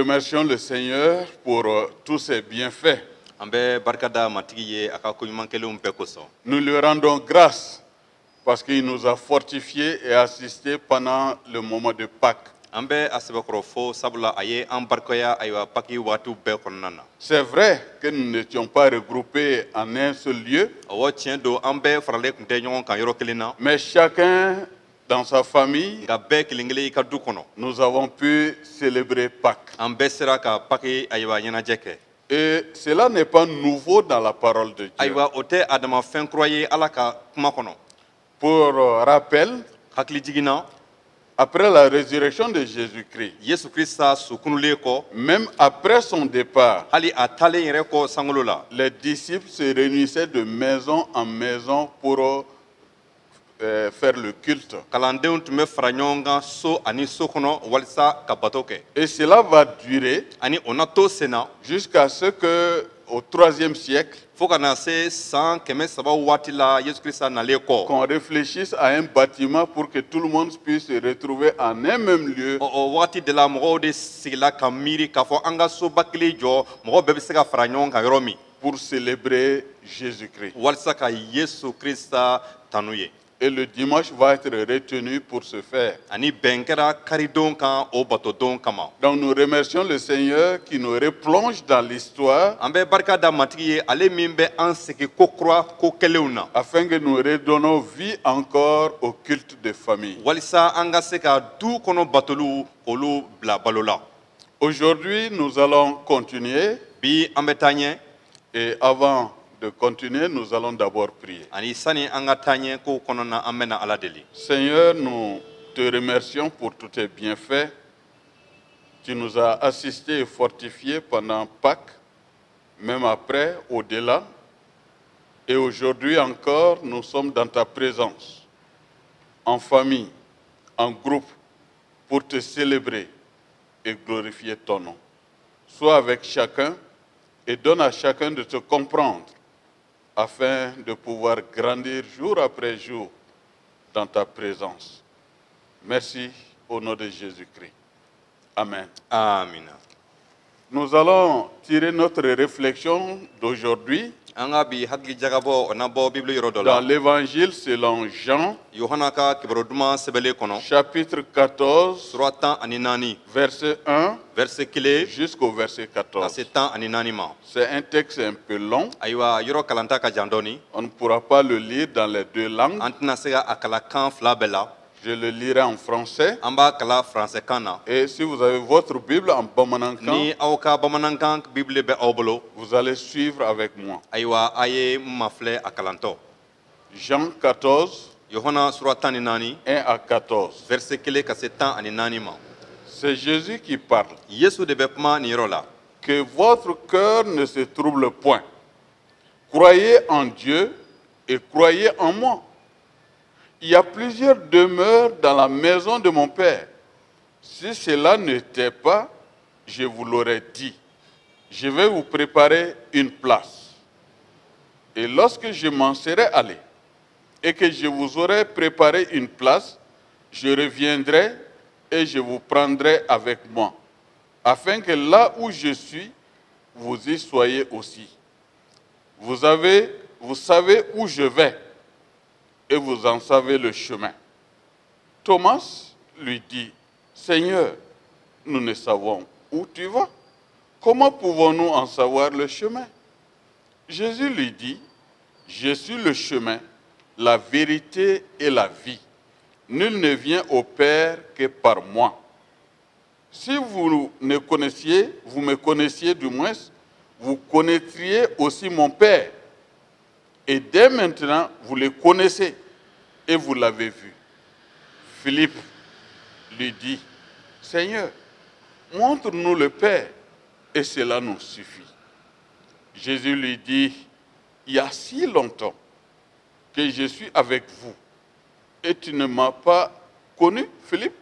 remercions le Seigneur pour tous ses bienfaits. Nous lui rendons grâce parce qu'il nous a fortifiés et assistés pendant le moment de Pâques. C'est vrai que nous n'étions pas regroupés en un seul lieu, mais chacun dans sa famille, nous avons pu célébrer Pâques. Et cela n'est pas nouveau dans la parole de Dieu. Pour rappel, après la résurrection de Jésus-Christ, même après son départ, les disciples se réunissaient de maison en maison pour faire le culte. Et cela va durer jusqu'à ce que, au IIIe siècle, qu'on réfléchisse à un bâtiment pour que tout le monde puisse se retrouver en un même lieu. Pour célébrer Jésus-Christ. Et le dimanche va être retenu pour ce faire. Donc nous remercions le Seigneur qui nous replonge dans l'histoire afin que nous redonnons vie encore au culte de famille. Aujourd'hui, nous allons continuer. Et avant de continuer, nous allons d'abord prier. Seigneur, nous te remercions pour tous tes bienfaits. Tu nous as assistés et fortifiés pendant Pâques, même après, au-delà. Et aujourd'hui encore, nous sommes dans ta présence, en famille, en groupe, pour te célébrer et glorifier ton nom. Sois avec chacun et donne à chacun de te comprendre afin de pouvoir grandir jour après jour dans ta présence. Merci au nom de Jésus-Christ. Amen. Amen. Nous allons tirer notre réflexion d'aujourd'hui dans l'évangile selon Jean, chapitre 14, verset 1 jusqu'au verset 14. C'est un texte un peu long. On ne pourra pas le lire dans les deux langues. Je le lirai en français. Et si vous avez votre Bible en Bamanankan, vous allez suivre avec moi. Jean 14, 1 à 14. C'est Jésus qui parle. Que votre cœur ne se trouble point. Croyez en Dieu et croyez en moi. Il y a plusieurs demeures dans la maison de mon Père. Si cela n'était pas, je vous l'aurais dit. Je vais vous préparer une place. Et lorsque je m'en serai allé et que je vous aurai préparé une place, je reviendrai et je vous prendrai avec moi, afin que là où je suis, vous y soyez aussi. Vous savez où je vais et vous en savez le chemin. Thomas lui dit, Seigneur, nous ne savons où tu vas. Comment pouvons-nous en savoir le chemin? Jésus lui dit, je suis le chemin, la vérité et la vie. Nul ne vient au Père que par moi. Si vous me connaissiez du moins, vous connaîtriez aussi mon Père. Et dès maintenant, vous le connaissez et vous l'avez vu. Philippe lui dit, Seigneur, montre-nous le Père et cela nous suffit. Jésus lui dit, il y a si longtemps que je suis avec vous et tu ne m'as pas connu, Philippe?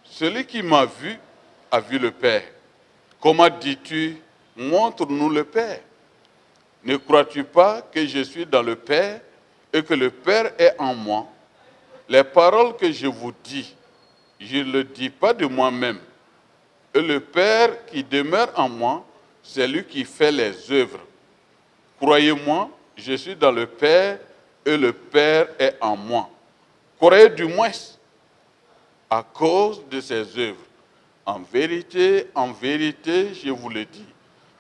Celui qui m'a vu a vu le Père. Comment dis-tu, montre-nous le Père? Ne crois-tu pas que je suis dans le Père et que le Père est en moi? Les paroles que je vous dis, je ne le dis pas de moi-même. Et le Père qui demeure en moi, c'est lui qui fait les œuvres. Croyez-moi, je suis dans le Père et le Père est en moi. Croyez du moins à cause de ses œuvres. En vérité, je vous le dis,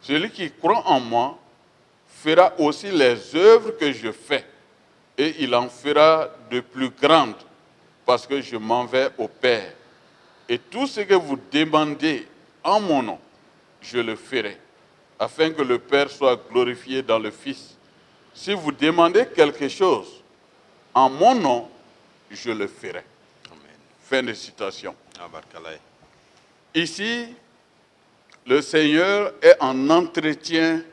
celui qui croit en moi fera aussi les œuvres que je fais, et il en fera de plus grandes, parce que je m'en vais au Père. Et tout ce que vous demandez en mon nom, je le ferai, afin que le Père soit glorifié dans le Fils. Si vous demandez quelque chose en mon nom, je le ferai. Amen. Fin de citation. Ici, le Seigneur est en entretien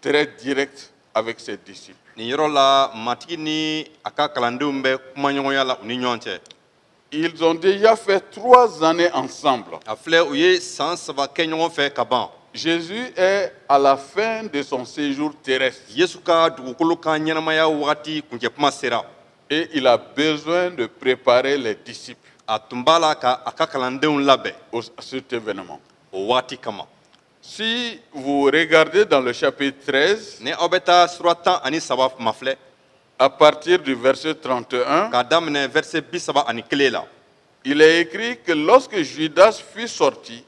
très direct avec ses disciples. Ils ont déjà fait 3 années ensemble. Jésus est à la fin de son séjour terrestre. Et il a besoin de préparer les disciples à cet événement. Si vous regardez dans le chapitre 13, à partir du verset 31, il est écrit que lorsque Judas fut sorti,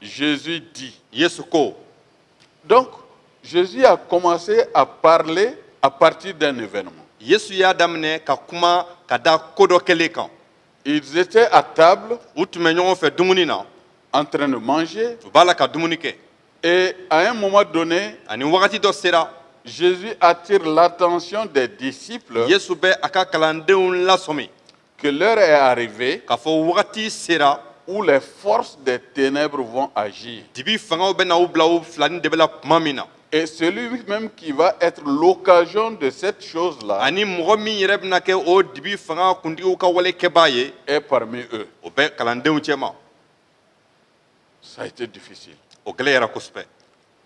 Jésus dit. Donc, Jésus a commencé à parler à partir d'un événement. Ils étaient à table, en train de manger, et à un moment donné, Jésus attire l'attention des disciples que l'heure est arrivée où les forces des ténèbres vont agir. Et celui-même qui va être l'occasion de cette chose-là est parmi eux. Ça a été difficile.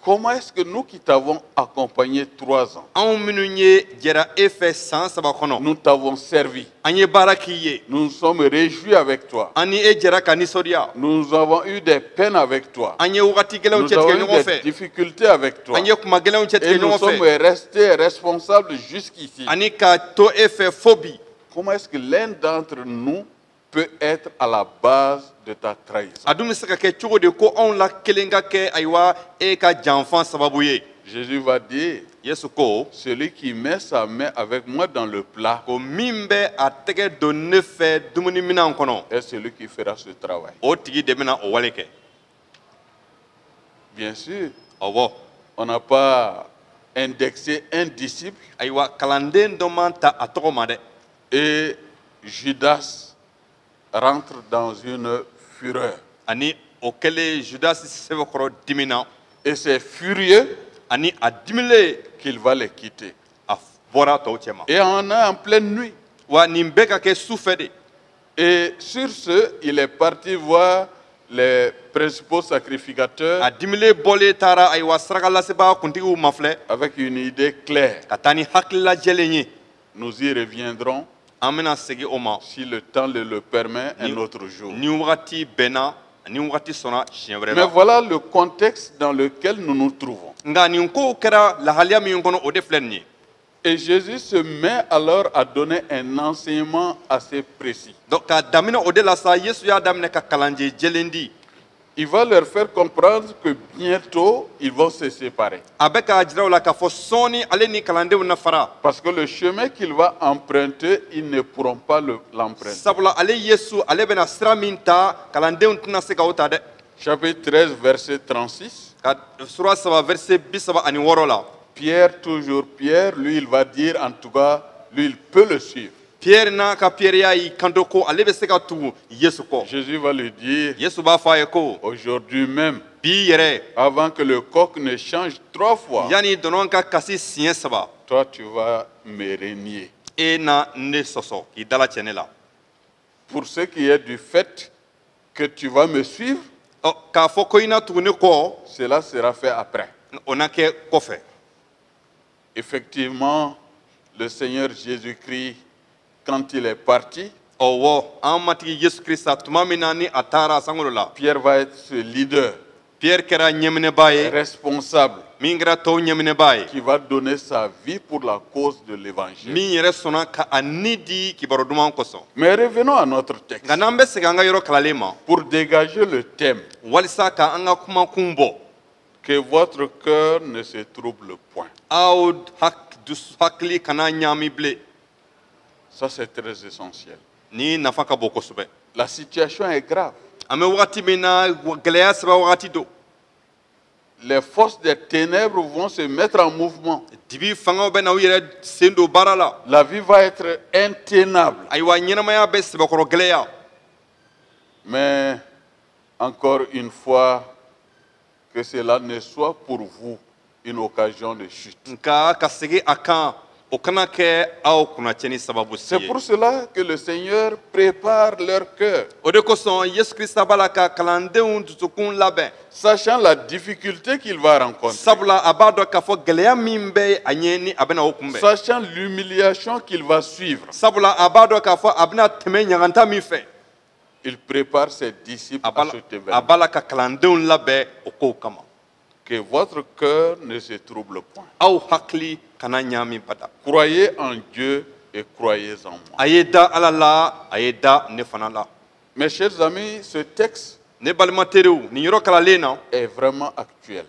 Comment est-ce que nous qui t'avons accompagné 3 ans, nous t'avons servi, nous nous sommes réjouis avec toi, nous avons eu des peines avec toi, nous avons eu des difficultés avec toi, et nous sommes restés responsables jusqu'ici. Comment est-ce que l'un d'entre nous peut être à la base de ta trahison? Jésus va dire, celui qui met sa main avec moi dans le plat est celui qui fera ce travail. Bien sûr, on n'a pas indexé un disciple et Judas rentre dans une fureur. Et c'est furieux qu'il va les quitter. Et on est en pleine nuit. Et sur ce, il est parti voir les principaux sacrificateurs avec une idée claire. Nous y reviendrons si le temps le permet un autre jour. Mais voilà le contexte dans lequel nous nous trouvons. Et Jésus se met alors à donner un enseignement assez précis. Il va leur faire comprendre que bientôt ils vont se séparer. Parce que le chemin qu'il va emprunter, ils ne pourront pas l'emprunter. Chapitre 13, verset 36. Pierre, toujours Pierre, lui il va dire en tout cas, lui il peut le suivre. Jésus va lui dire, aujourd'hui même, avant que le coq ne change 3 fois, toi tu vas me régner. Pour ce qui est du fait que tu vas me suivre, cela sera fait après. Effectivement, le Seigneur Jésus-Christ, quand il est parti, Owo an matigi Yesu Krista tuma min na ni a taara sankolo la. Pierre va être ce leader Pierre kɛra ɲɛminɛbaa ye responsable min kɛra tɔw ɲɛminɛbaa ye qui va donner sa vie pour la cause de l'évangile. min yɛrɛ sɔnna ka a ni di kibaru duman kosɔn. Mais revenons à notre texte nka n'an bɛ segin an ka yɔrɔ kalalen ma pour dégager le thème walisa ka an ka kumakun bɔ que votre cœur ne se trouble point. aw hakili kana ɲaami bilen. Ça c'est très essentiel. ni nafa ka bon kosɛbɛ. La situation est grave. an bɛ wagati min na gɛlɛya sɛbɛ wagati don. Les forces des ténèbres vont se mettre en mouvement. dibi fangaw bɛ na u yɛrɛ sen don baara la. La vie va être intenable. ayiwa ɲɛnamaya bɛ sɛbɛkɔrɔ gɛlɛya. Mais encore une fois, que cela ne soit pour vous une occasion de chute. nka ka segin a kan o kana kɛ aw kunnacɛni sababu si C'est ye. pour cela que le Seigneur prépare leur cœur, o de kosɔn yesu krista b'a la ka kalandenw dusukun labɛn. sachant la difficulté qu'il va rencontrer, sabula a b'a dɔn k'a fɔ gɛlɛya min bɛ a ɲɛ ni a bɛna o kunbɛn. sachant l'humiliation qu'il va suivre. sabula a b'a dɔn k'a fɔ a bɛna tɛmɛ ɲaganta min fɛ. Il prépare ses disciples à cet a événement. b'a la ka kalandenw labɛn o kow kama. Que votre cœur ne se trouble point. aw hakili kana ɲaami bada. Croyez en Dieu et croyez en moi. a ye da ala la a ye da ne fana la. Mes chers amis, ce texte ne balima teriw nin yɔrɔ kalalen na est vraiment actuel.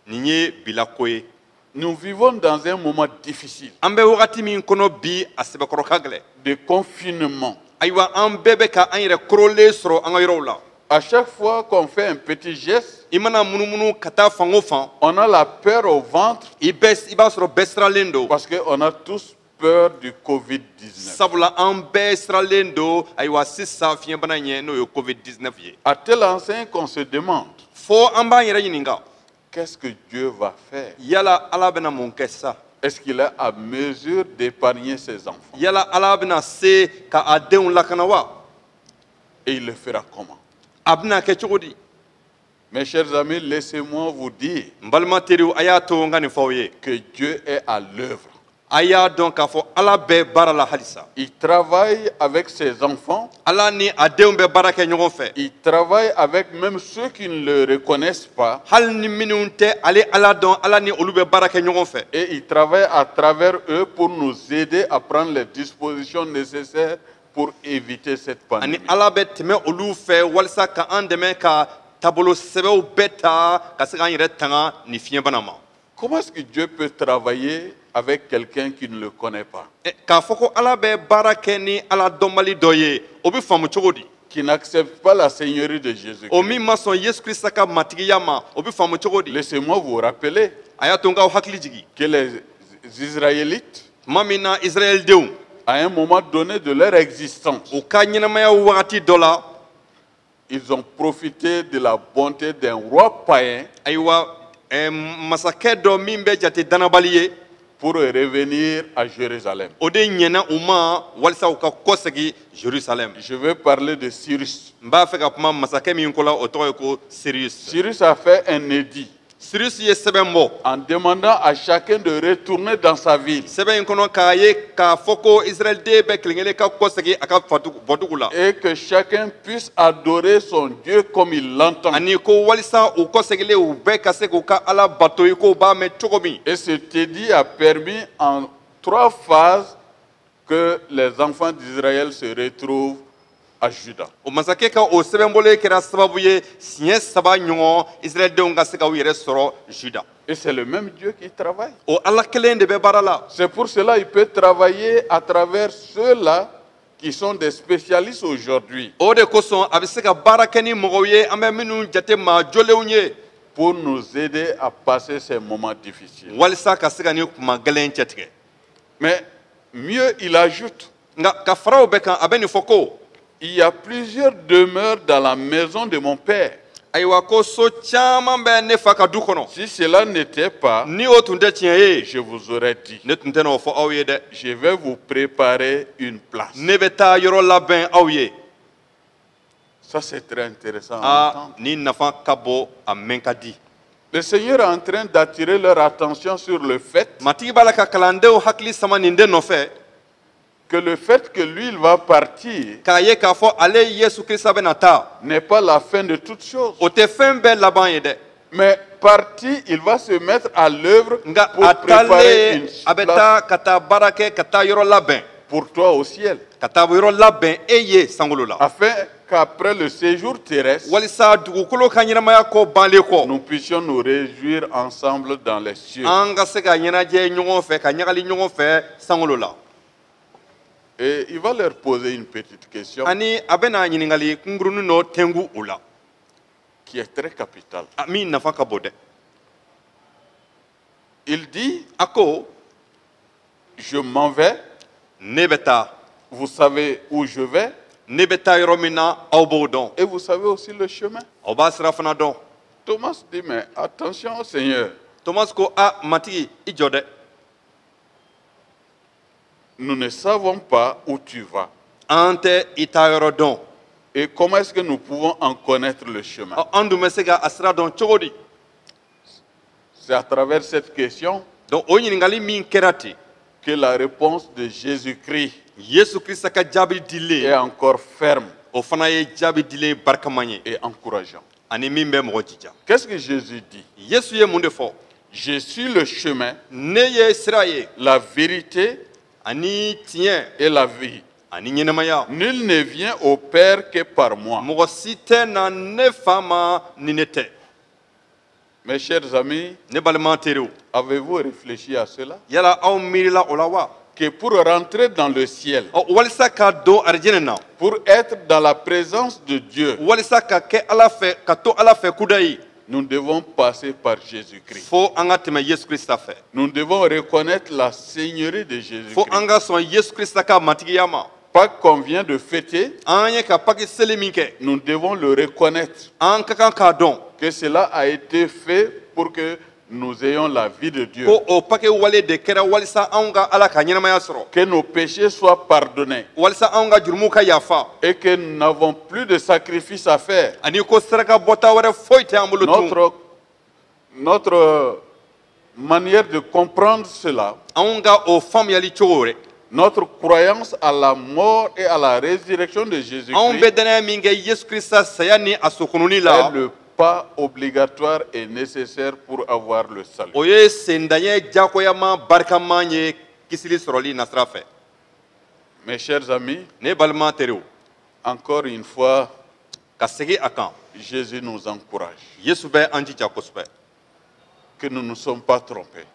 nin ye bilako ye. Nous vivons dans un moment difficile an bɛ wagati min kɔnɔ bi a sɛbɛkɔrɔ ka gɛlɛn. de confinement. ayiwa an bɛɛ bɛ ka an yɛrɛ korolen sɔrɔ an ka yɔrɔw la. À chaque fois qu'on fait un petit geste, i mana munumunu ka taa fan o fan on a la peur au ventre i b'a sɔrɔ bɛɛ siralen don. parce qu'on a tous peur du Covid-19. sabula an bɛɛ siralen don ayiwa sisan fiɲɛbana ɲɛ n'o ye covid-19 ye. À tel enseigne qu'on se demande, fo an b'an yɛrɛ ɲininka qu'est-ce que Dieu va faire? yala ala bɛna mun kɛ sa. Est-ce qu'il est à mesure d'épargner ses enfants? yala ala bɛna se ka a denw lakana wa. Et il le fera comment? a bɛna kɛ cogo di. Mes chers amis, laissez-moi vous dire n balima teriw a y'a to n ka nin fɔ aw ye. que Dieu est à l'œuvre. a y'a dɔn k'a fɔ ala bɛ baara la halisa. Il travaille avec ses enfants. ala ni a denw bɛ baara kɛ ɲɔgɔn fɛ. Il travaille avec même ceux qui ne le reconnaissent pas. hali ni minnu tɛ ale ala dɔn ala ni olu bɛ baara kɛ ɲɔgɔn fɛ. Et il travaille à travers eux pour nous aider à prendre les dispositions nécessaires pour éviter cette ani pandémie. ala bɛ tɛmɛ olu fɛ walasa ka an dɛmɛ ka taabolo sɛbɛw bɛɛ ta ka se k'an yɛrɛ tanga nin fiɲɛbana ma. Comment est-ce que Dieu peut travailler avec quelqu'un qui ne le connaît pas, k'a fɔ ko ala bɛ baara kɛ ni ala dɔnbali dɔ ye o bɛ faamu cogo di. qui n'accepte pas la seigneurie de Jésus? o min ma sɔn yesu krista ka matigiya ma o bɛ faamu cogo di. Laissez-moi vous rappeler a y'a to n k'aw hakili jigi. que les Israélites, tuma min na israɛl denw à un moment donné de leur existence, u ka ɲɛnamaya wagati dɔ la ils ont profité de la bonté d'un roi païen ayiwa masakɛ dɔ min bɛ jate danabali ye pour revenir à Jérusalem. o de ɲɛna u ma walisa u ka kɔsegi jerusalem. Je vais parler de Cyrus. n b'a fɛ ka kuma masakɛ min ko la o tɔgɔ ye ko sirius. Cyrus a fait un édit sirius ye sɛbɛn bɔ en demandant à chacun de retourner dans sa ville sɛbɛn in kɔnɔ k'a ye k'a fɔ ko israɛliden bɛɛ kelen kelen ka kɔsegi a ka bɔdugu la et que chacun puisse adorer son Dieu comme il l'entend. ani ko walisa u kɔsegilen u bɛɛ ka se k'u ka ala bato i k'u b'a mɛn cogo min. Et cet édit a permis en 3 phases que les enfants d'Israël se retrouvent à Juda. o masakɛ ka o sɛbɛnbɔlen kɛra sababu ye siɲɛ 3 ɲɔgɔn israɛldenw ka se ka u yɛrɛ sɔrɔ juda. Et c'est le même Dieu qui travaille. o ala kelen de bɛ baara la. C'est pour cela qu'il peut travailler à travers ceux-là qui sont des spécialistes aujourd'hui o de kosɔn a bɛ se ka baara kɛ ni mɔgɔw ye an bɛ minnu jate maa jɔlenw ye pour nous aider à passer ces moments difficiles. walisa ka se ka ni kuma gɛlɛn cɛtigɛ. Mais mieux, il ajoute, nka ka fara o bɛɛ kan a bɛ nin fɔ ko il y a plusieurs demeures dans la maison de mon père. ayiwa ko so caman bɛ ne fa ka du kɔnɔ. Si cela n'était pas, ni o tun tɛ tiɲɛ ye je vous aurais dit, ne tun tɛ n'o fɔ aw ye dɛ. je vais vous préparer une place. ne bɛ taa yɔrɔ labɛn aw ye. Ça, c'est très intéressant à entendre. ni nafa ka bon a mɛn ka di. Le Seigneur est en train d'attirer leur attention sur le fait matigi b'a la ka kalandenw hakili sama nin de nɔfɛ que le fait que lui, il va partir k'a ye k'a fɔ ale yesu kirisa bɛna taa n'est pas la fin de toute chose. o tɛ fɛn bɛɛ laban ye dɛ Mais parti, il va se mettre à l'œuvre nka pour a préparer une taalen a bɛ place taa ka taa baara kɛ ka taa yɔrɔ labɛn pour toi au ciel. ka taa yɔrɔ labɛn e ye sankolo la Afin qu'après le séjour terrestre, walisa dugukolo ka ɲɛnamaya kɔ banlen kɔ nous puissions nous réjouir ensemble dans les cieux. an ka se ka ɲɛnajɛ ɲɔgɔn fɛ ka ɲagali ɲɔgɔn fɛ sankolo la Et il va leur poser une petite question ani a bɛna ɲininkali kunkurunin dɔ tɛngu o la qui est très capitale. a min nafa ka bon dɛ Il dit, a ko je m'en vais, ne bɛ taa vous savez où je vais, ne bɛ taa yɔrɔ min na aw b'o dɔn et vous savez aussi le chemin. aw b'a sira fana dɔn Thomas dit, mais attention Seigneur, Thomas ko a matigi i jɔ dɛ nous ne savons pas où tu vas. an tɛ i taa yɔrɔ dɔn Et comment est-ce que nous pouvons en connaître le chemin? an dun bɛ se ka a sira dɔn cogo di C'est à travers cette question donc o ɲininkali min kɛra ten que la réponse de Jésus-Christ yesu kirisa ka jaabi est dilen encore ferme o fana ye jaabi dilen barikaman ye et encourageant. ani min bɛ mɔgɔ jija Qu'est-ce que Jésus dit? yesu ye mun de fɔ Je suis le chemin, ne ye sira ye la vérité ani tiɲɛ et la vie. ani ɲɛnɛmaya Nul ne vient au Père que par moi. mɔgɔ si tɛ na ne fa ma ni ne tɛ Mes chers amis, ne balima teriw avez-vous réfléchi à cela? yala aw miirila o la wa Que pour rentrer dans le ciel, ɔ walisa ka don arijinɛ na pour être dans la présence de Dieu, walisa ka kɛ ala fɛ ka to ala fɛ kuda ye nous devons passer par Jésus-Christ. fo an ka tɛmɛ yesu kirista fɛ Nous devons reconnaître la seigneurie de fo Jésus-Christ. an ka sɔn yesu kirista ka matigiya ma Pâques qu'on vient de fêter, an ye ka paki seli min kɛ nous devons le reconnaître an ka kan k'a dɔn que cela a été fait pour que nous ayons la vie de Dieu, ko o paki wale de kɛra walisa anw ka ala ka ɲɛnamaya sɔrɔ que nos péchés soient pardonnés walisa anw ka jurumuw ka yafa et que nous n'avons plus de sacrifice à faire. ani ko saraka bɔta wɛrɛ foyi tɛ an bolo tun Notre manière de comprendre cela, anw ka o faamuyali cogo wɛrɛ notre croyance à la mort et à la résurrection de anw Jésus-Christ bɛ danaya min kɛ yesu kirista saya ni a sokononi est la le pas obligatoire et nécessaire pour avoir le salut. o ye sendaɲɛ jakoyama barikaman ye kisili sɔrɔli nasira fɛ Mes chers amis, ne balima teriw encore une fois, ka segi a kan Jésus nous encourage yesu bɛ an jija kosɛbɛ que nous ne sommes pas trompés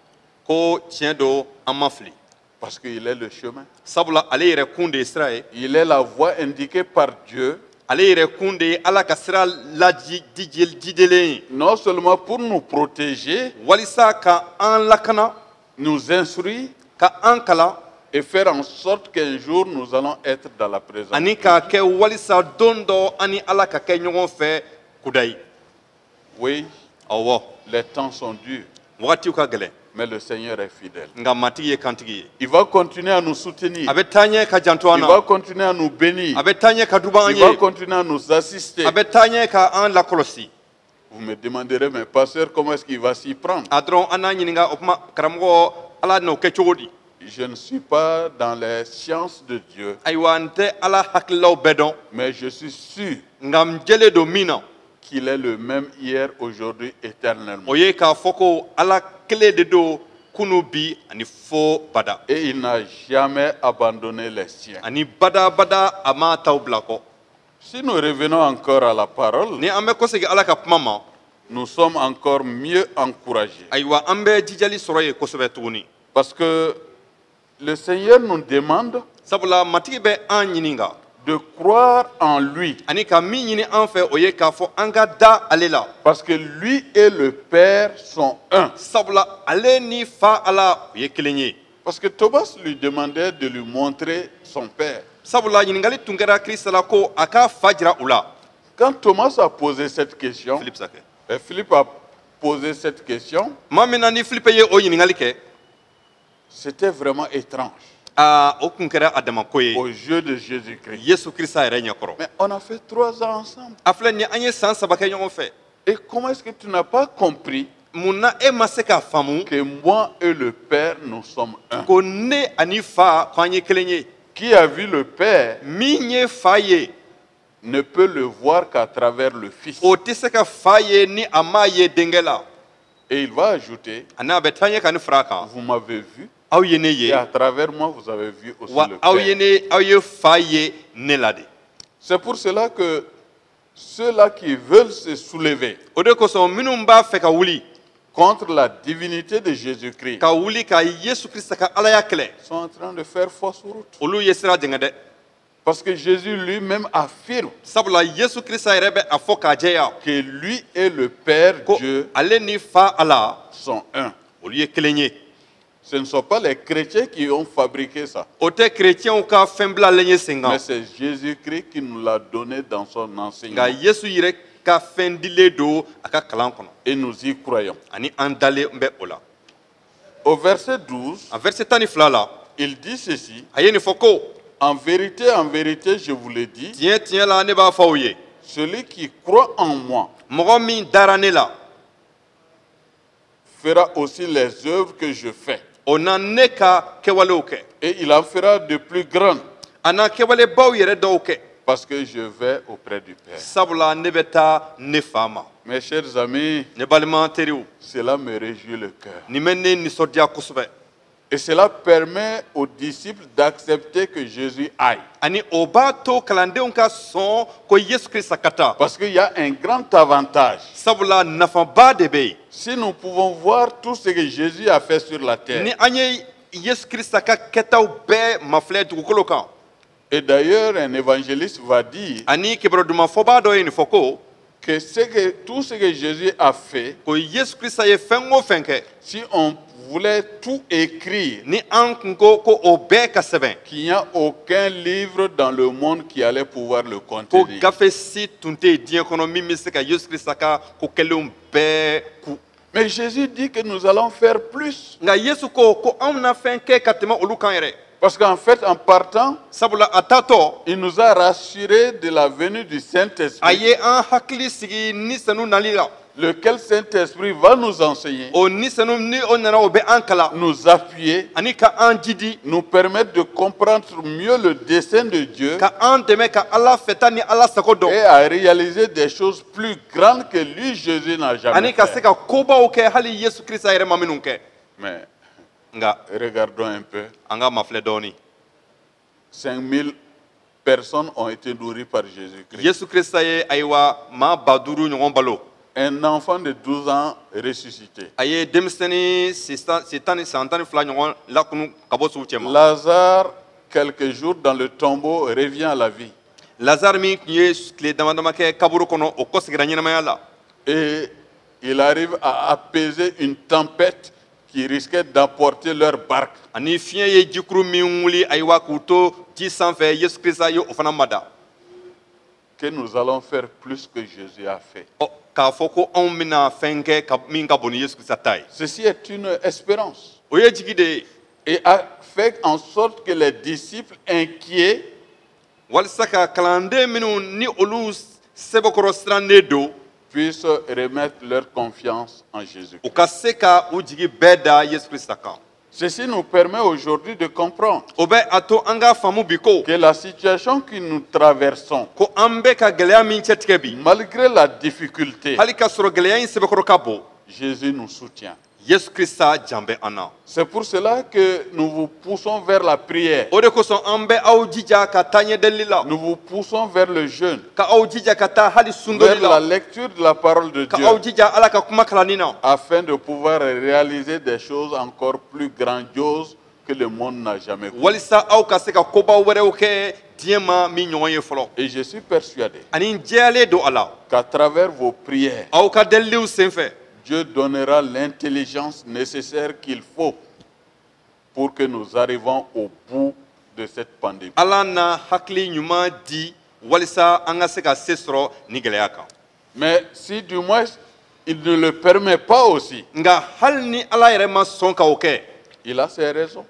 ko tiɲɛ do an ma fili parce qu'il est le chemin. sabula ale yɛrɛ kun de ye sira ye Il est la voie indiquée par Dieu, ale yɛrɛ kun de ye ala ka sira jidelen ye non seulement pour nous protéger, walisa ka an lakana nous instruire ka an kalan et faire en sorte qu'un jour nous allons être dans la présence. ani k'a kɛ walisa don dɔ ani ala ka kɛ ɲɔgɔn fɛ kuda ye Oui, awɔ les temps sont durs, wagatiw ka gɛlɛn mais le Seigneur est fidèle. nka matigi ye kantigi ye Il va continuer à nous soutenir. a bɛ taa ɲɛ ka janto an Il na va continuer à nous bénir. a bɛ taa ɲɛ ka duba an Il va ye continuer à nous assister. a bɛ taa ɲɛ ka an lakɔlɔsi Vous me demanderez, mais pasteur, comment est-ce qu'il va s'y prendre? a dɔrɔn an n'a ɲininka o kuma karamɔgɔ ala n'o kɛ cogo di Je ne suis pas dans les sciences de Dieu, ayiwa n tɛ ala hakililaw bɛɛ dɔn mais je suis sûr nka n jɛlen don min na qu'il est le même hier, aujourd'hui, éternellement. o ye k'a fɔ ko ala kelen de don kunu bi ani fo bada Et il n'a jamais abandonné les siens. ani badabada a ma taw bila kɔ Si nous revenons encore à la parole, ni an bɛ kɔsegi ala ka kuma ma nous sommes encore mieux encouragés. ayiwa an bɛ jijali sɔrɔ yen kosɛbɛ tuguni Parce que le Seigneur nous demande sabula matigi bɛ an ɲininka de croire en lui. ani ka min ɲini an fɛ o ye k'a fɔ an ka da ale la Parce que lui et le Père sont un. sabula ale ni fa ala o ye kelen ye Parce que Thomas lui demandait de lui montrer son Père. sabula ɲininkali tun kɛra kirista la ko a ka fa jira u la Quand Thomas a posé cette question, Philippe sakɛ et Philippe a posé cette question, maa min na ni filipe ye o ɲininkali kɛ c'était vraiment étrange o tun kɛra a damako ye aux yeux de Jésus-Christ. yesu kirisa yɛrɛ ɲɛkɔrɔ Mais on a fait 3 ans ensemble. a filɛ nin an ye san 3 kɛ ɲɔgɔn fɛ Et comment est-ce que tu n'as pas compris mun na e ma se k'a faamu que moi et le Père, nous sommes un? ko ne ani fa ko an ye kelen ye qui a vu le Père min ye fa ye ne peut le voir qu'à travers le Fils. o tɛ se ka fa ye ni a m'a ye denkɛ la Et il va ajouter, a n'a bɛ taa ɲɛ ka ni fara a kan vous m'avez vu, aw ye ne et ye à travers moi, vous avez vu aussi wa le aw ye Père. aw ye fa ye ne la de C'est pour cela que ceux-là qui veulent se soulever o de kosɔn minnu b'a fɛ ka wuli contre la divinité de Jésus-Christ ka wuli ka Yesu Krista ka alaya kɛlɛ sont en train de faire fausse route. olu ye sira jɛngɛ dɛ Parce que Jésus lui-même affirme sabula Yesu Krista yɛrɛ bɛ a fɔ k'a jɛya que lui et le Père ko Dieu ale ni fa Ala sont un. olu ye kelen ye Ce ne sont pas les chrétiens qui ont fabriqué ça, o tɛ kerecɛnw ka fɛn bilalen ye sen mais kan c'est Jésus-Christ qui nous l'a donné dans son nka enseignement. Yesu yɛrɛ ka fɛn dilen don a ka kalan kɔnɔ Et nous y croyons. ani an dalen bɛ o la Au verset 12, a verset 12 la il dit ceci, a ye nin fɔ ko en vérité, je vous le dis, tiɲɛ tiɲɛ la ne b'a fɔ aw ye celui qui croit en moi mɔgɔ min dara ne la fera aussi les œuvres que je fais. o na ne ka kɛwalew kɛ Et il en fera de plus grandes, a na kɛwalebaw yɛrɛ dɔw kɛ parce que je vais auprès du Père. sabula ne bɛ taa ne fa ma Mes chers amis, ne balima teriw cela me réjouit le cœur. nin bɛ ne nisɔndiya kosɛbɛ Et cela permet aux disciples d'accepter que Jésus aille. ani o b'a to kalandenw ka sɔn ko Yesu Krista ka taa Parce qu'il y a un grand avantage. sabula nafaba de bɛ yen Si nous pouvons voir tout ce que Jésus a fait sur la ni terre, an ye Yesu Krista ka kɛtaw bɛɛ mafilɛ dugukolo kan et d'ailleurs un évangéliste va dire ani kibarodumafɔbaa dɔ ye nin fɔ ko que tout ce que Jésus a fait, ko Yesu Krista ye fɛn o fɛn kɛ si on voulait tout écrire, ni an kun ko ko o bɛɛ ka sɛbɛn qu'il n'y a aucun livre dans le monde qui allait pouvoir le ko contenir. gafe si tun tɛ yen diɲɛ kɔnɔ min bɛ se ka Yesu Krista ka ko kɛlenw bɛɛ ku Mais Jésus dit que nous allons faire plus. nka Yesu ko anw na fɛn kɛ ka tɛmɛ olu kan yɛrɛ Parce qu'en fait, en partant, sabula a taatɔ il nous a rassurés de la venue du a Saint-Esprit, ye an hakili sigi ni sanu nali la lequel Saint-Esprit va nous enseigner, o ni sanu ni o nana o bɛ an kala nous appuyer, ani ka an jidi nous permettre de comprendre mieux le dessein de Dieu ka an dɛmɛ ka Ala fɛta ni Ala sago et dɔn à réaliser des choses plus grandes que lui, Jésus, n'a jamais ani ka se fait. ka kobaw kɛ hali Yesu Krista yɛrɛ ma minnu kɛ Mais nka regardons un peu. an ka mafilɛ dɔɔni 5000 personnes ont été nourries par Jésus-Christ. Yesu Krista ye ayiwa maa 5,000 ɲɔgɔn balo Un enfant de 12 ans ressuscité. a ye denmisɛnnin san 12 ɲɔgɔn lakunu ka bɔ sugu cɛ ma Lazare, quelques jours dans le tombeau, revient à la vie. Lazare min tun ye tile dama dama kɛ kaburu kɔnɔ o kɔseginna ɲɛnamaya la Et il arrive à apaiser une tempête qui risquait d'emporter leur barque. ani fiɲɛ ye jikuru min wuli ayiwa k'u to ji sanfɛ Yesu Krista ye o fana mada Que nous allons faire plus que Jésus a fait. ɔ k'a fɔ ko anw bɛna fɛn kɛ min ka bon ni Yesu Krista ta ye Ceci est une espérance. o ye jigi de ye Et a fait en sorte que les disciples inquiets walisa ka kalanden minnu ni olu sɛbɛkɔrɔ sirannen don puissent remettre leur confiance en Jésus. u ka se ka u jigi bɛɛ da Yesu Krista kan Ceci nous permet aujourd'hui de comprendre o bɛ a to an ka faamu bi ko que la situation que nous traversons, ko an bɛ ka gɛlɛya min cɛtigɛ bi malgré la difficulté, hali ka sɔrɔ gɛlɛya in sɛbɛkɔrɔ ka bon Jésus nous soutient. Yesu Krista jan bɛ an na C'est pour cela que nous vous poussons vers la prière. o de kosɔn an bɛ aw jija ka taa ɲɛdɛli la Nous vous poussons vers le jeûne, ka aw jija ka taa hali vers sundoli la la lecture de la parole de ka Dieu, aw jija Ala ka kuma kalanni na afin de pouvoir réaliser des choses encore plus grandioses que le monde n'a jamais connues. walisa aw ka se ka kobaw wɛrɛw kɛ diɲɛ ma min ɲɔgɔn ye fɔlɔ Et je suis persuadé ani n jɛyalen don a la qu'à travers vos prières, aw ka deliliw senfɛ Dieu donnera l'intelligence nécessaire qu'il faut pour que nous arrivions au bout de cette pandémie. Ala na hakili ɲuman di walisa an ka se ka se sɔrɔ ni gɛlɛya kan Mais si du moins il ne le permet pas aussi, nka hali ni Ala yɛrɛ ma sɔn ka o kɛ il a ses raisons.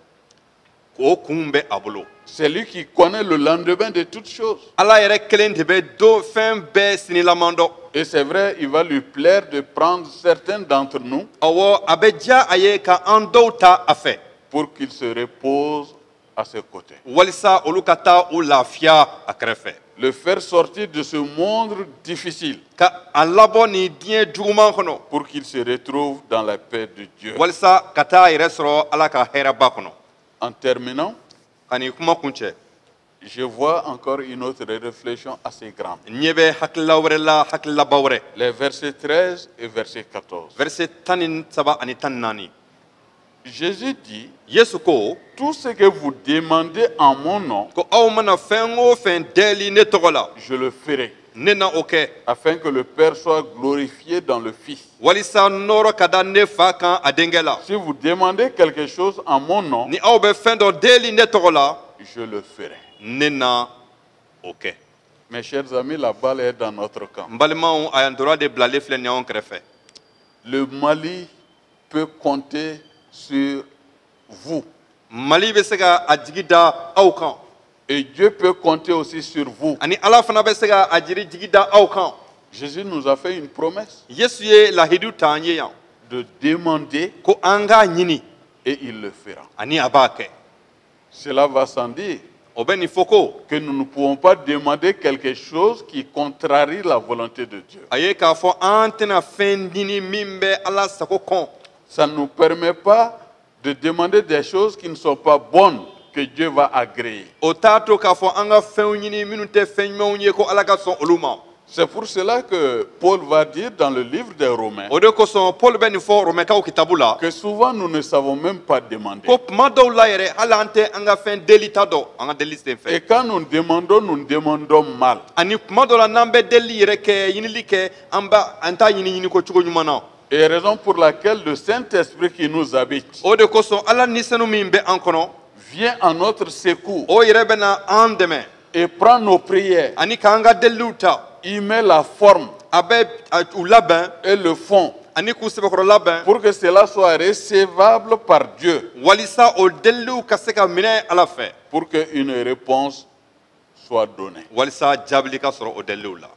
o kun bɛ a bolo C'est lui qui connaît le lendemain de toutes choses. Ala yɛrɛ kelen de bɛ do fɛn bɛɛ sinilaman dɔn Et c'est vrai, il va lui plaire de prendre certains d'entre nous awɔ a bɛ diya a ye ka an dɔw ta a fɛ pour qu'ils se reposent à ses côtés. walisa olu ka taa u lafiya a kɛrɛfɛ Le faire sortir de ce monde difficile ka a labɔ nin diɲɛ juguman kɔnɔ pour qu'il se retrouve dans la paix de Dieu. walisa ka taa a yɛrɛ sɔrɔ ala ka hɛrɛba kɔnɔ En terminant, ka nin kuma kuncɛ je vois encore une autre réflexion assez grande. n ɲɛ bɛ hakilila wɛrɛ la hakililaba wɛrɛ Les versets 13 et verset 14. verset 13 ani 14 Jésus dit, yesu ko tout ce que vous demandez en mon nom, ko aw mana fɛn o fɛn dɛli ne tɔgɔ la je le ferai, ne na o kɛ afin que le Père soit glorifié dans le Fils. walisa nɔrɔ ka da ne fa kan a denkɛ la Si vous demandez quelque chose en mon nom, ni aw bɛ fɛn dɔ deli ne tɔgɔ la je le ferai. ne na o kɛ Mes chers amis, la balle est dans notre camp. n balimaw a yan dɔrɔn de bilalen filɛ nin y'anw kɛrɛfɛ Le Mali peut compter sur vous. mali bɛ se ka a jigi da aw kan Et Dieu peut compter aussi sur vous. ani ala fana bɛ se ka a jigi da aw kan Jésus nous a fait une promesse yesu ye lahidu ta an ye yan de demander ko an k'a ɲini et il le fera. ani a b'a kɛ Cela va sans dire o bɛ nin fɔ ko que nous ne pouvons pas demander quelque chose qui contrarie la volonté de Dieu. a ye k'a fɔ an tɛna fɛn ɲini min bɛ ala sago kɔn Ça ne nous permet pas de demander des choses qui ne sont pas bonnes que Dieu va agréer. o t'a to k'a fɔ an ka fɛnw ɲini minnu tɛ fɛn ɲumanw ye ko ala ka sɔn olu ma C'est pour cela que Paul va dire dans le livre des Romains o de kosɔn paul bɛ nin fɔ romɛkaw kitabu la que souvent nous ne savons même pas demander. ko tuma dɔw la yɛrɛ hali an tɛ an ka fɛn deli ta dɔn an ka deli sen Et fɛ quand nous demandons mal. ani tuma dɔ la n'an bɛ deli yɛrɛ kɛ ɲinili kɛ an t'a ɲini ko cogo ɲuman na Et raison pour laquelle le Saint-Esprit qui nous habite o de kosɔn ala nisɛnu min bɛ an kɔnɔ vient en notre secours o yɛrɛ bɛ na an dɛmɛ et prend nos prières. ani k'an ka deliw ta Il met la forme a bɛ u labɛn et le fond ani k'u sɛbɛkɔrɔ labɛn pour que cela soit recevable par Dieu, walisa o deliw ka se ka minɛ ala fɛ pour qu'une réponse soit donnée. walisa jaabili ka sɔrɔ o deliw la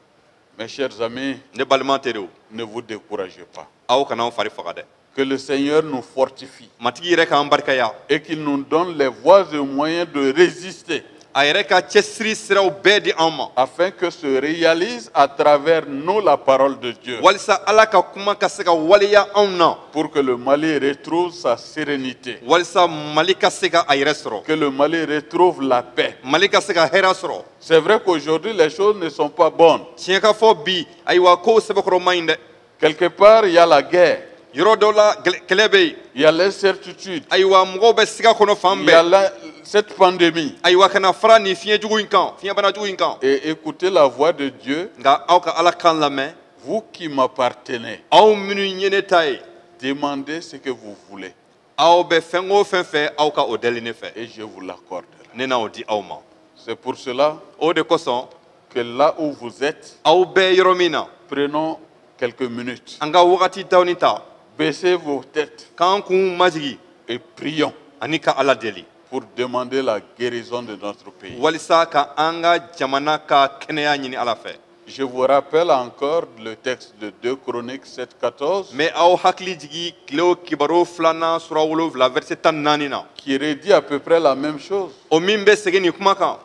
Mes chers amis, ne balima teriw ne vous découragez pas. aw kana an fari faga dɛ Que le Seigneur nous fortifie matigi yɛrɛ k'an barikaya et qu'il nous donne les voies et moyens de résister a yɛrɛ ka cɛsiri siraw bɛɛ di an ma afin que se réalise à travers nous la parole de Dieu, walisa ala ka kuma ka se ka waleya anw na pour que le Mali retrouve sa sérénité, walisa mali ka se ka a yɛrɛ sɔrɔ que le Mali retrouve la paix. mali ka se ka hɛrɛ sɔrɔ C'est vrai qu'aujourd'hui les choses ne sont pas bonnes. tiɲɛ ka fɔ bi ayiwa kow sɛbɛkɔrɔ man ɲi dɛ Quelque part, il y a la guerre, yɔrɔ dɔw la kɛlɛ bɛ yen il y a l'incertitude, ayiwa mɔgɔw bɛ siga kɔnɔ fan il y a bɛɛ cette pandémie. ayiwa kana fara nin fiɲɛ jugu in kan fiɲɛbana jugu in kan Et écoutez la voix de Dieu, nka aw ka ala kan lamɛn vous qui m'appartenez, aw minnu ye ne ta ye demandez ce que vous voulez aw bɛ fɛn o fɛn fɛ aw ka o deli ne fɛ et je vous l'accorderai. ne na o di aw ma C'est pour cela o de kosɔn que là où vous êtes, aw bɛɛ yɔrɔ min na prenons quelques minutes, an ka wagati dawuni ta baissez vos têtes k'an kun majigi et prions ani ka ala deli pour demander la guérison de notre pays. walisa ka an ka jamana ka kɛnɛya ɲini ala fɛ Je vous rappelle encore le texte de 2 Chroniques 7:14 mɛ aw hakili jigi tile o kibaro filanan sura 7 verset 14 na qui redit à peu près la même chose. o min bɛ segin nin kuma kan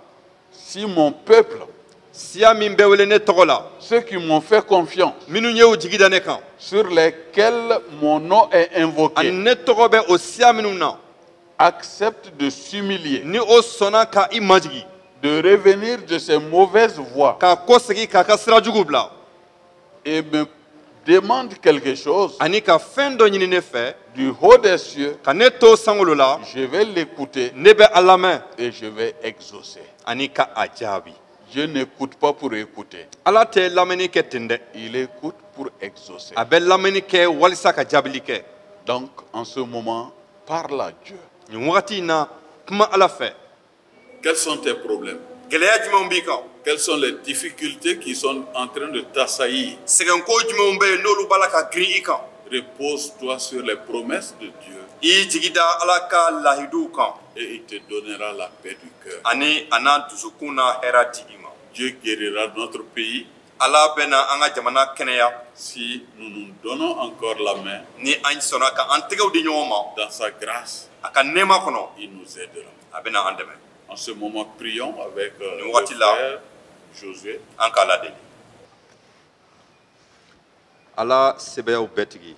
Si mon peuple, siya min bɛ wele ne tɔgɔ la ceux qui m'ont fait confiance, minnu ye u jigi da ne kan sur lesquels mon nom est ani invoqué, ne tɔgɔ bɛ o siya minnu na acceptent de s'humilier, ni o sɔnna ka i majigi de revenir de ces mauvaises voies k'a kɔsegi k'a ka sira jugu bila et me demandent quelque chose ani ka fɛn dɔ ɲini ne fɛ du haut des cieux, ka ne to sankolo la je vais l'écouter ne bɛ a lamɛn et je vais exaucer. ani ka a jaabi Dieu n'écoute pas pour écouter, ala tɛ lamɛnni kɛ ten dɛ il écoute pour exaucer. a bɛ lamɛnni kɛ walisa ka jaabili kɛ Donc, en ce moment, parle à Dieu. nin wagati in na kuma ala fɛ Quels sont tes problèmes? gɛlɛya jumɛnw b'i kan Quelles sont les difficultés qui sont en train de t'assaillir? sɛgɛnko jumɛnw bɛ yen n'olu b'a la ka girin i kan Repose-toi sur les promesses de Dieu i jigi da ala ka lahiduw kan et il te donnera la paix du cœur. ani a n'a dusukun na hɛrɛ di i ma Dieu guérira notre pays ala bɛna an ka jamana kɛnɛya si nous nous donnons encore la main. ni an sɔnna ka an tɛgɛw di ɲɔgɔn ma Dans sa grâce, a ka nɛɛma kɔnɔ il nous aidera. a bɛ na an dɛmɛ. En ce moment, prions avec le waati la, frère Josué. An k'a ladeli. Ala sɛbɛyaw bɛɛ tigi,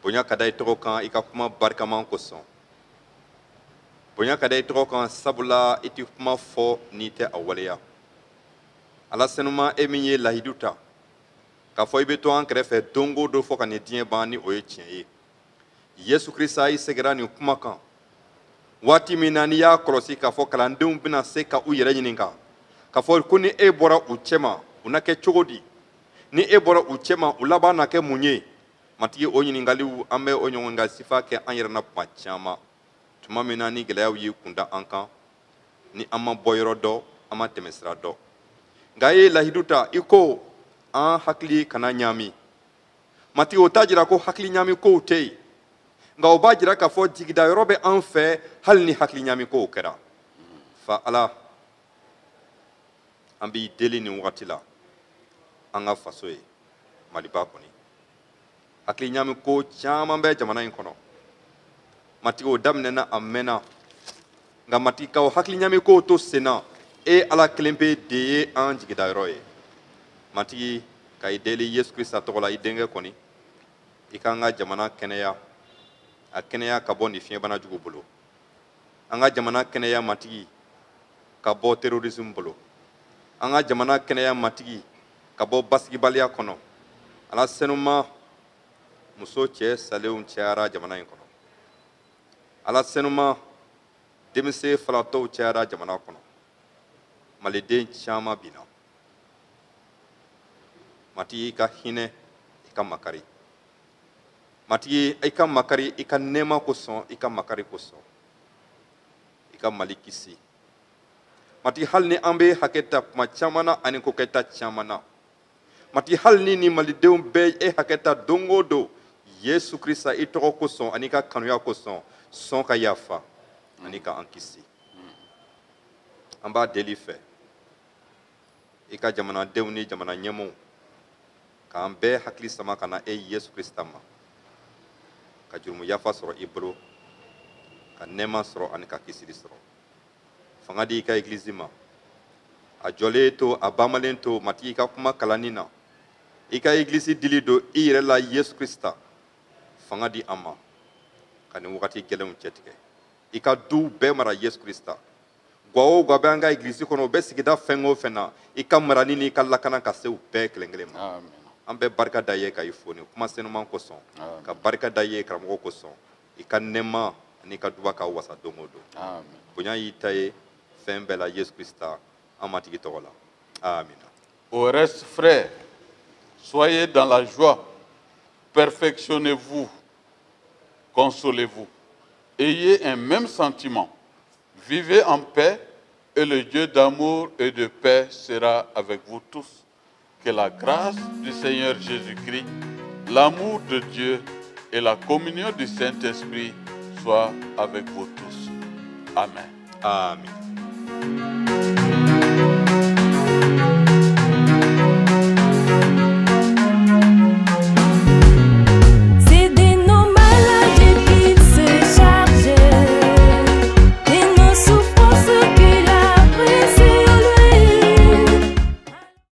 bonya ka da i tɔgɔ kan i ka kuma barikaman kosɔn. Bonya ka da i tɔgɔ kan sabula i tɛ kuma fɔ n'i tɛ a waleya. Ala sɛnuma e min ye lahidu ta k'a fɔ i bɛ to an kɛrɛfɛ don o don fɔ ka nin diɲɛ ban ni o ye tiɲɛ ye. Yesu Kirista i seginna nin kuma kan waati min na n'i y'a kɔlɔsi k'a fɔ kalandenw bɛna se ka u yɛrɛ ɲininka k'a fɔ ko ni e bɔra u cɛma u na kɛ cogo di, ni e bɔra u cɛma u laban na kɛ mun ye. Matigi o ɲininkaliw an bɛ o ɲɔgɔn sifa kɛ an yɛrɛ na tuma caman, tuma min na ni gɛlɛyaw y'i kunda an kan, ni an ma bɔ yɔrɔ dɔn an ma tɛmɛ sira dɔn. Nka e ye lahidu ta i ko an hakili kana ɲaami. Matigi o t'a jira ko hakili ɲaami kow tɛ yen, nka o b'a jira k'a fɔ jigida yɔrɔ bɛ an fɛ hali ni hakili ɲaami kow kɛra. Fa Ala, an b'i deli nin wagati la an ka faso ye Maliba kɔni. Hakili ɲaami ko caman bɛ jamana in kɔnɔ. Matigi o daminɛna a mɛnna, nka matigi ka o hakili ɲaami kow to sen na, e Ala kelen pe de ye an jigida yɔrɔ ye. Matigi ka i deli Yesu Kirista tɔgɔ la i denkɛ kɔni, i k'an ka jamana kɛnɛya, a kɛnɛya ka bɔ nin fiɲɛbana jugu bolo. An ka jamana kɛnɛya matigi ka bɔ terrorisme bolo. An ka jamana kɛnɛya matigi ka bɔ basigibaliya kɔnɔ. Ala sɛnuma muso cɛ salenw cayara jamana in kɔnɔ. Ala sɛnuma denmisɛn falatɔw cayara jamana kɔnɔ. Maliden caman binna. Matigi i ka hinɛ i ka makari. Matigi i ka makari i ka nɛɛma kosɔn i ka makari kosɔn. I ka Mali kisi. Matigi hali ni an bɛ hakɛ ta kuma caman na ani kokɛta caman na. Matigi hali ni ni malidenw bɛ e hakɛ ta don o don, Yesu Kirista i tɔgɔ kosɔn ani ka kanuya kosɔn sɔn ka yafa ani ka an kisi. An b'a deli fɛ i ka jamanadenw ni jamana ɲɛmɔgɔw k'an bɛɛ hakili sama ka na e Yesu Kirista ma, ka jurumu yafa sɔrɔ i bolo, ka nɛɛma sɔrɔ ani ka kisili sɔrɔ. Fanga di i ka Église ma, a jɔlen to a banbalen to matigi i ka kuma kalanni na, i ka Église dili don i yɛrɛ la Yesu Kirista. Fanga di an ma ka nin wagati gɛlɛnw cɛtigɛ. I ka duw bɛɛ mara Yesu Kirista. Gwa o gwa bɛ an ka Église kɔnɔ u bɛ sigida fɛn o fɛn na, i ka marani ni ka lakana ka se u bɛɛ kelen kelen ma. An bɛ barika da ye ka i fo nin kuma senuman kosɔn, ka barika da ye karamɔgɔ kosɔn, i ka nɛɛma ani ka duba ka wasa don o don. Bonya y'i ta ye fɛn bɛɛ la Yesu Kirista an matigi tɔgɔ la. Amina. Au reste, frères, soyez dans la joie, perfectionnez-vous, consolez-vous, ayez un même sentiment, vivez en paix et le Dieu d'amour et de paix sera avec vous tous. Que la grâce du Seigneur Jésus-Christ, l'amour de Dieu et la communion du Saint-Esprit soient avec vous tous. Amen. Amen.